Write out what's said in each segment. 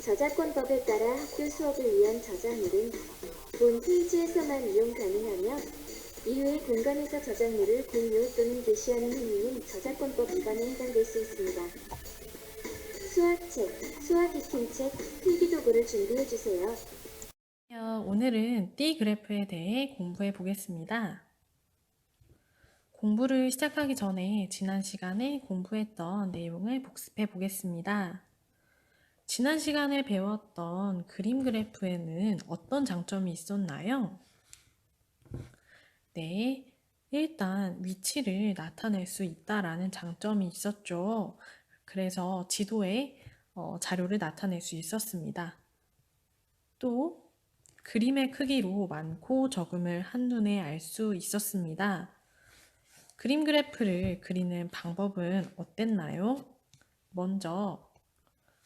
저작권법에 따라 학교 수업을 위한 저작물은 본 페이지에서만 이용 가능하며 이외의 공간에서 저작물을 공유 또는 게시하는 행위는 저작권법 위반에 해당될 수 있습니다. 수학책, 수학 익힘책, 필기도구를 준비해주세요. 오늘은 띠 그래프에 대해 공부해 보겠습니다. 공부를 시작하기 전에 지난 시간에 공부했던 내용을 복습해 보겠습니다. 지난 시간에 배웠던 그림 그래프에는 어떤 장점이 있었나요? 네, 일단 위치를 나타낼 수 있다라는 장점이 있었죠. 그래서 지도에 자료를 나타낼 수 있었습니다. 또 그림의 크기로 많고 적음을 한눈에 알 수 있었습니다. 그림 그래프를 그리는 방법은 어땠나요? 먼저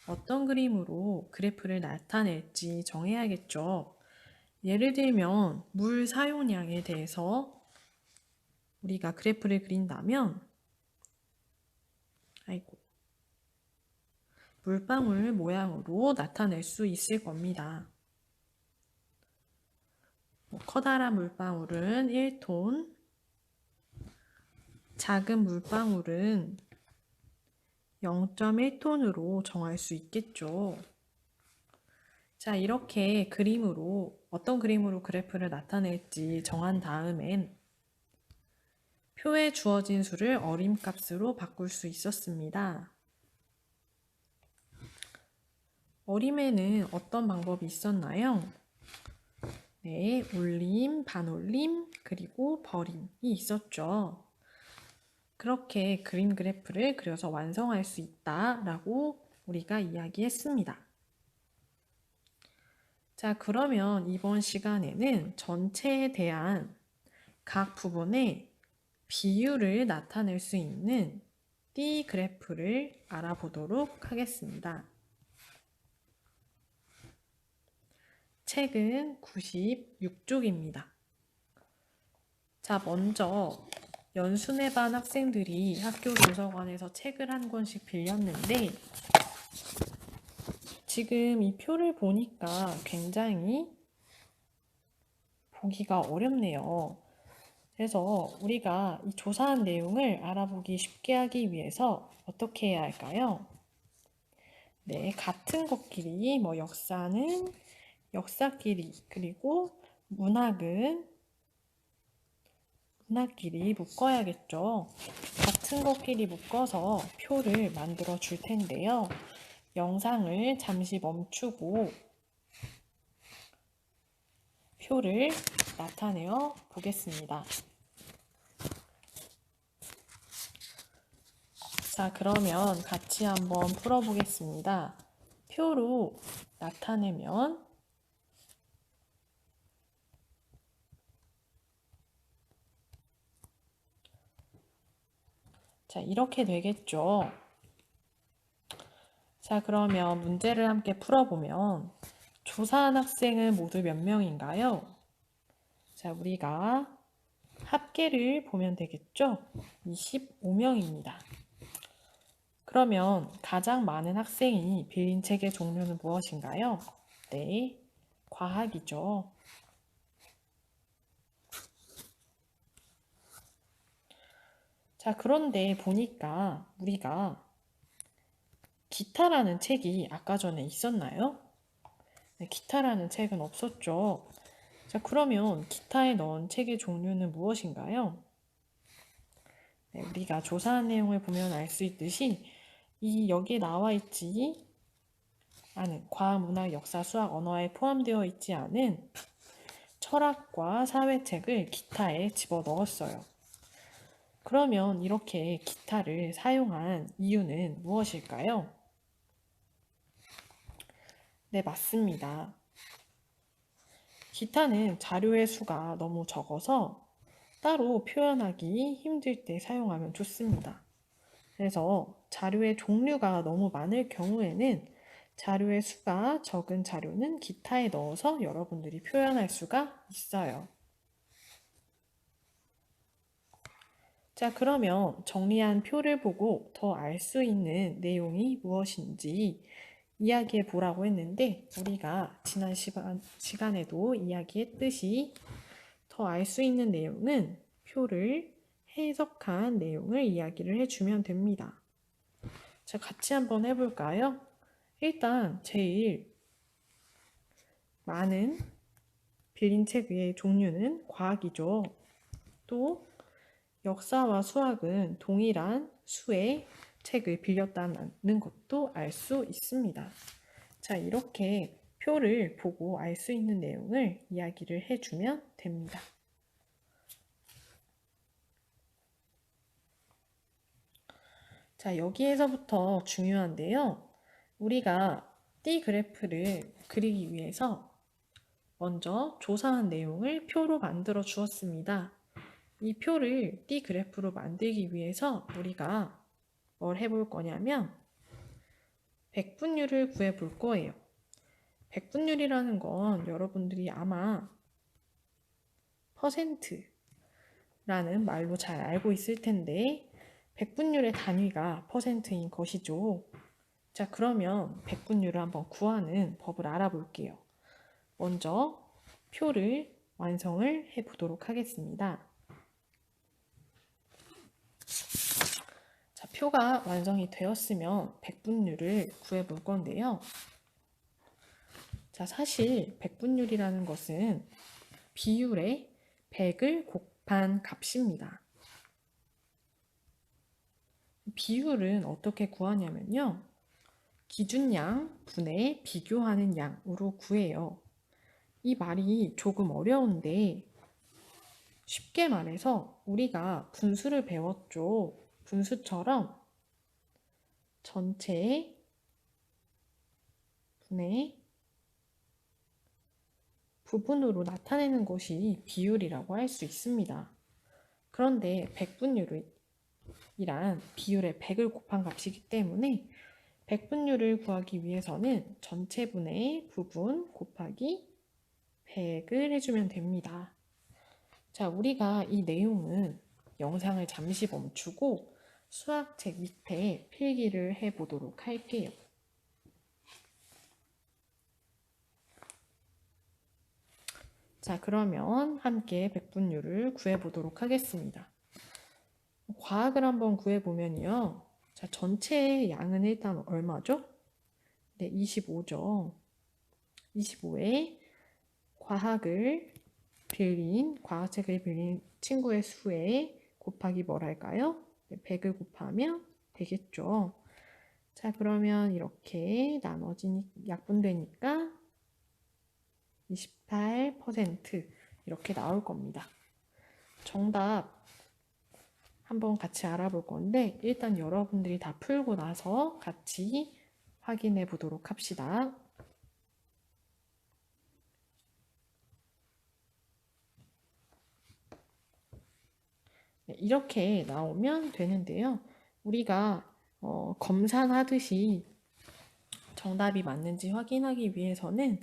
어떤 그림으로 그래프를 나타낼지 정해야겠죠. 예를 들면 물 사용량에 대해서 우리가 그래프를 그린다면 물방울 모양으로 나타낼 수 있을 겁니다. 커다란 물방울은 1톤, 작은 물방울은 0.1톤으로 정할 수 있겠죠. 자, 이렇게 어떤 그림으로 그래프를 나타낼지 정한 다음엔 표에 주어진 수를 어림값으로 바꿀 수 있었습니다. 어림에는 어떤 방법이 있었나요? 네, 올림, 반올림, 그리고 버림이 있었죠. 그렇게 그림 그래프를 그려서 완성할 수 있다라고 우리가 이야기했습니다. 자, 그러면 이번 시간에는 전체에 대한 각 부분의 비율을 나타낼 수 있는 띠 그래프를 알아보도록 하겠습니다. 책은 96쪽입니다. 자, 먼저 연순회 반 학생들이 학교 도서관에서 책을 한 권씩 빌렸는데 지금 이 표를 보니까 굉장히 보기가 어렵네요. 그래서 우리가 이 조사한 내용을 알아보기 쉽게 하기 위해서 어떻게 해야 할까요? 네, 같은 것끼리 역사는 역사끼리 그리고 문학은 문학끼리 묶어야겠죠. 같은 것끼리 묶어서 표를 만들어 줄 텐데요. 영상을 잠시 멈추고 표를 나타내어 보겠습니다. 자, 그러면 같이 한번 풀어보겠습니다. 표로 나타내면 자, 이렇게 되겠죠. 자, 그러면 문제를 함께 풀어보면 조사한 학생은 모두 몇 명인가요? 자, 우리가 합계를 보면 되겠죠? 25명입니다. 그러면 가장 많은 학생이 빌린 책의 종류는 무엇인가요? 네, 과학이죠. 자, 그런데 보니까 우리가 기타라는 책이 아까 전에 있었나요? 네, 기타라는 책은 없었죠. 자, 그러면 기타에 넣은 책의 종류는 무엇인가요? 네, 우리가 조사한 내용을 보면 알 수 있듯이 여기에 나와 있지 않은 과학, 문학, 역사, 수학, 언어에 포함되어 있지 않은 철학과 사회책을 기타에 집어넣었어요. 그러면 이렇게 기타를 사용한 이유는 무엇일까요? 네, 맞습니다. 기타는 자료의 수가 너무 적어서 따로 표현하기 힘들 때 사용하면 좋습니다. 그래서 자료의 종류가 너무 많을 경우에는 자료의 수가 적은 자료는 기타에 넣어서 여러분들이 표현할 수가 있어요. 자, 그러면 정리한 표를 보고 더 알 수 있는 내용이 무엇인지 이야기해 보라고 했는데 우리가 지난 시간에도 이야기했듯이 더 알 수 있는 내용은 표를 해석한 내용을 이야기를 해주면 됩니다. 자, 같이 한번 해볼까요? 일단 제일 많은 빌린 책의 종류는 과학이죠. 또 역사와 수학은 동일한 수의 책을 빌렸다는 것도 알 수 있습니다. 자, 이렇게 표를 보고 알 수 있는 내용을 이야기를 해주면 됩니다. 자, 여기에서부터 중요한데요. 우리가 띠 그래프를 그리기 위해서 먼저 조사한 내용을 표로 만들어 주었습니다. 이 표를 띠 그래프로 만들기 위해서 우리가 뭘 해볼 거냐면 백분율을 구해 볼 거예요. 백분율이라는 건 여러분들이 아마 퍼센트라는 말로 잘 알고 있을 텐데 백분율의 단위가 퍼센트인 것이죠. 자, 그러면 백분율을 한번 구하는 법을 알아볼게요. 먼저 표를 완성을 해 보도록 하겠습니다. 자, 표가 완성이 되었으면 백분율을 구해 볼 건데요. 자, 사실 백분율이라는 것은 비율의 100을 곱한 값입니다. 비율은 어떻게 구하냐면요. 기준양 분의 비교하는 양으로 구해요. 이 말이 조금 어려운데 쉽게 말해서 우리가 분수를 배웠죠. 분수처럼 전체 분의 부분으로 나타내는 것이 비율이라고 할 수 있습니다. 그런데 백분율이란 비율의 100을 곱한 값이기 때문에 백분율을 구하기 위해서는 전체분의 부분 곱하기 100을 해주면 됩니다. 자, 우리가 이 내용은 영상을 잠시 멈추고 수학책 밑에 필기를 해보도록 할게요. 자, 그러면 함께 백분율을 구해보도록 하겠습니다. 과학을 한번 구해보면요. 자, 전체 양은 일단 얼마죠? 네, 25죠. 25에 과학책을 빌린 친구의 수에 곱하기 뭐랄까요? 네, 100을 곱하면 되겠죠. 자, 그러면 이렇게 약분되니까 28% 이렇게 나올 겁니다. 정답 한번 같이 알아볼 건데 일단 여러분들이 다 풀고 나서 같이 확인해 보도록 합시다. 네, 이렇게 나오면 되는데요. 우리가 검산하듯이 정답이 맞는지 확인하기 위해서는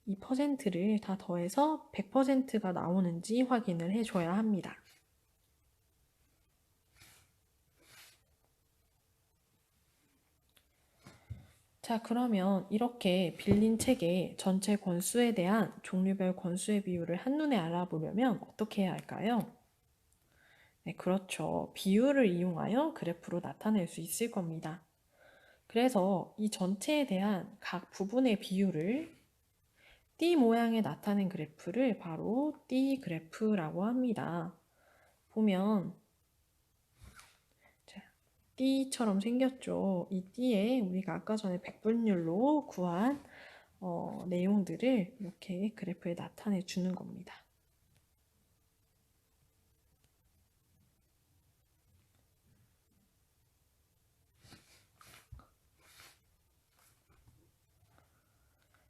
이 퍼센트를 다 더해서 100%가 나오는지 확인을 해줘야 합니다. 자, 그러면 이렇게 빌린 책의 전체 권수에 대한 종류별 권수의 비율을 한눈에 알아보려면 어떻게 해야 할까요? 네, 그렇죠. 비율을 이용하여 그래프로 나타낼 수 있을 겁니다. 그래서 이 전체에 대한 각 부분의 비율을 띠 모양에 나타낸 그래프를 바로 띠 그래프라고 합니다. 보면 띠처럼 생겼죠. 이 띠에 우리가 아까 전에 백분율로 구한 내용들을 이렇게 그래프에 나타내 주는 겁니다.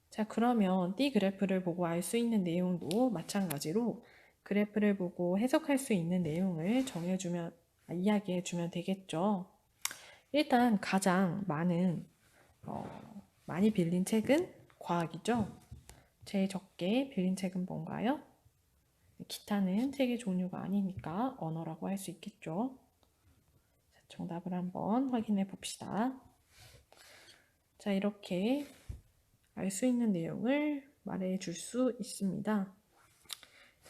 자, 그러면 띠 그래프를 보고 알 수 있는 내용도 마찬가지로 그래프를 보고 해석할 수 있는 내용을 이야기해주면 되겠죠. 일단 가장 많이 빌린 책은 과학이죠. 제일 적게 빌린 책은 뭔가요? 기타는 책의 종류가 아니니까 언어라고 할 수 있겠죠. 자, 정답을 한번 확인해 봅시다. 자, 이렇게 알 수 있는 내용을 말해 줄 수 있습니다.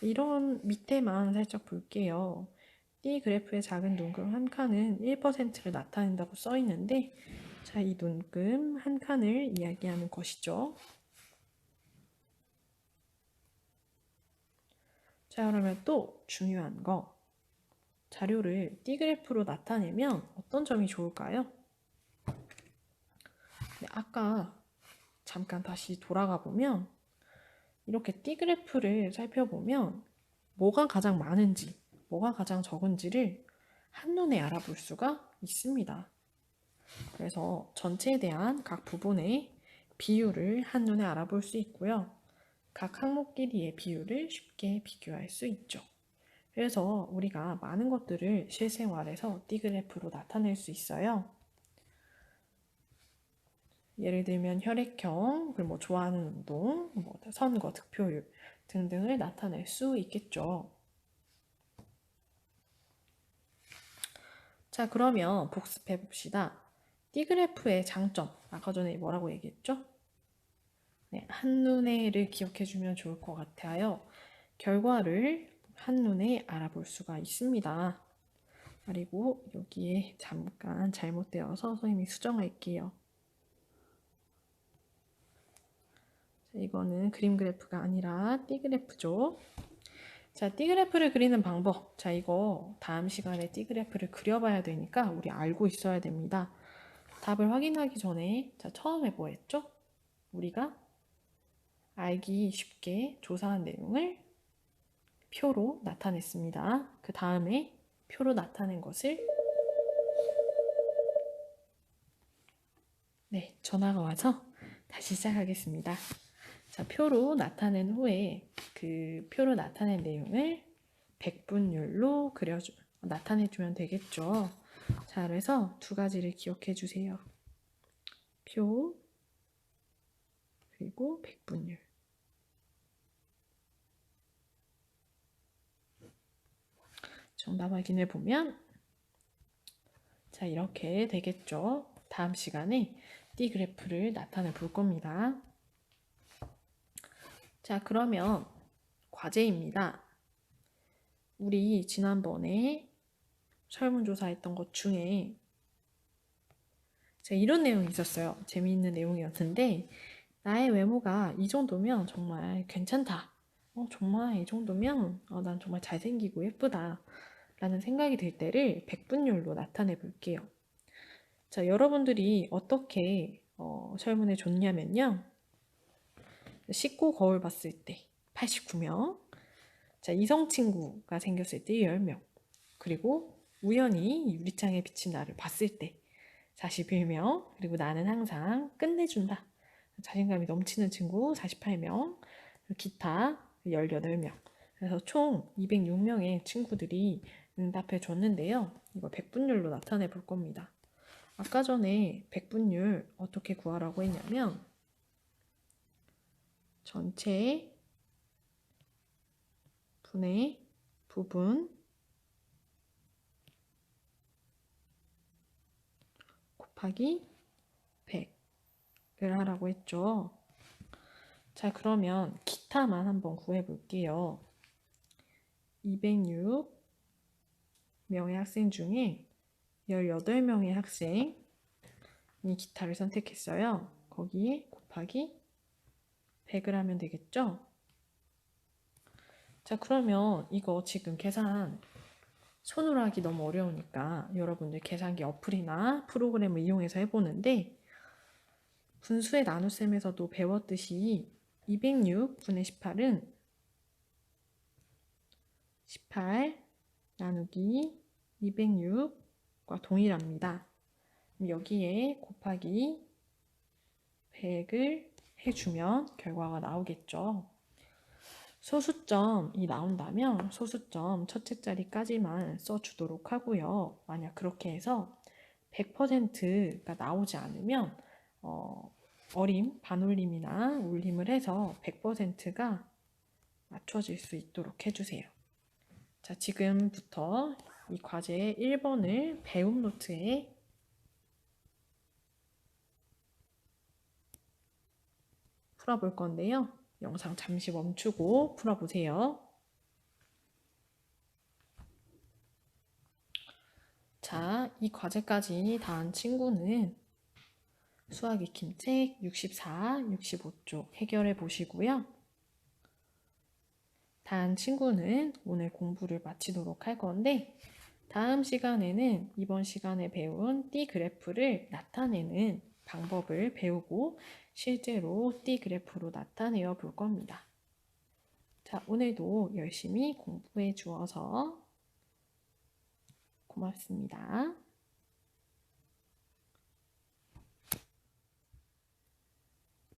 이런 밑에만 살짝 볼게요. D 그래프의 작은 눈금 한 칸은 1%를 나타낸다고 써 있는데, 자, 이 눈금 한 칸을 이야기하는 것이죠. 자, 그러면 또 중요한 거. 자료를 D 그래프로 나타내면 어떤 점이 좋을까요? 네, 아까 잠깐 다시 돌아가 보면 이렇게 D 그래프를 살펴보면 뭐가 가장 많은지, 뭐가 가장 적은지를 한눈에 알아볼 수가 있습니다. 그래서 전체에 대한 각 부분의 비율을 한눈에 알아볼 수 있고요. 각 항목끼리의 비율을 쉽게 비교할 수 있죠. 그래서 우리가 많은 것들을 실생활에서 D그래프로 나타낼 수 있어요. 예를 들면 혈액형, 그리고 뭐 좋아하는 운동, 뭐 선거, 득표율 등등을 나타낼 수 있겠죠. 자, 그러면 복습해 봅시다. D그래프의 장점, 아까 전에 뭐라고 얘기했죠? 네, 한눈에를 기억해 주면 좋을 것 같아요. 결과를 한눈에 알아볼 수가 있습니다. 그리고 여기에 잠깐 잘못되어서 선생님이 수정할게요. 자, 이거는 그림 그래프가 아니라 D그래프죠. 자, D그래프를 그리는 방법. 자, 이거 다음 시간에 D그래프를 그려봐야 되니까 우리 알고 있어야 됩니다. 답을 확인하기 전에 자, 처음에 뭐 했죠? 우리가 알기 쉽게 조사한 내용을 표로 나타냈습니다. 그 다음에 표로 나타낸 것을 네, 전화가 와서 다시 시작하겠습니다. 자, 표로 나타낸 후에 그 표로 나타낸 내용을 백분율로 나타내주면 되겠죠. 자, 그래서 두 가지를 기억해 주세요. 표, 그리고 백분율. 정답 확인해 보면 자, 이렇게 되겠죠. 다음 시간에 D 그래프를 나타내 볼 겁니다. 자, 그러면 과제입니다. 우리 지난번에 설문조사했던 것 중에 제가 이런 내용이 있었어요. 재미있는 내용이었는데 나의 외모가 이 정도면 정말 괜찮다. 정말 이 정도면 난 정말 잘생기고 예쁘다. 라는 생각이 들 때를 백분율로 나타내 볼게요. 자, 여러분들이 어떻게 설문에 줬냐면요. 씻고 거울 봤을 때 89명, 자, 이성 친구가 생겼을 때 10명, 그리고 우연히 유리창에 비친 나를 봤을 때 41명, 그리고 나는 항상 끝내준다. 자신감이 넘치는 친구 48명, 기타 18명. 그래서 총 206명의 친구들이 응답해 줬는데요. 이거 백분율로 나타내 볼 겁니다. 아까 전에 백분율 어떻게 구하라고 했냐면 전체 분의 부분 곱하기 100을 하라고 했죠. 자, 그러면 기타만 한번 구해 볼게요. 206명의 학생 중에 18명의 학생이 기타를 선택했어요. 거기에 곱하기 100을 하면 되겠죠? 자, 그러면 이거 지금 계산 손으로 하기 너무 어려우니까 여러분들 계산기 어플이나 프로그램을 이용해서 해보는데 분수의 나눗셈에서도 배웠듯이 206분의 18은 18 나누기 206과 동일합니다. 여기에 곱하기 100을 해주면 결과가 나오겠죠. 소수점이 나온다면 소수점 첫째 자리까지만 써주도록 하고요. 만약 그렇게 해서 100%가 나오지 않으면 어림, 반올림이나 올림을 해서 100%가 맞춰질 수 있도록 해주세요. 자, 지금부터 이 과제의 1번을 배움 노트에 풀어볼 건데요. 영상 잠시 멈추고 풀어보세요. 자, 이 과제까지 다 한 친구는 수학 익힘책 64, 65쪽 해결해 보시고요. 다 한 친구는 오늘 공부를 마치도록 할 건데 다음 시간에는 이번 시간에 배운 띠 그래프를 나타내는 방법을 배우고 실제로 띠 그래프로 나타내어 볼 겁니다. 자, 오늘도 열심히 공부해 주어서 고맙습니다.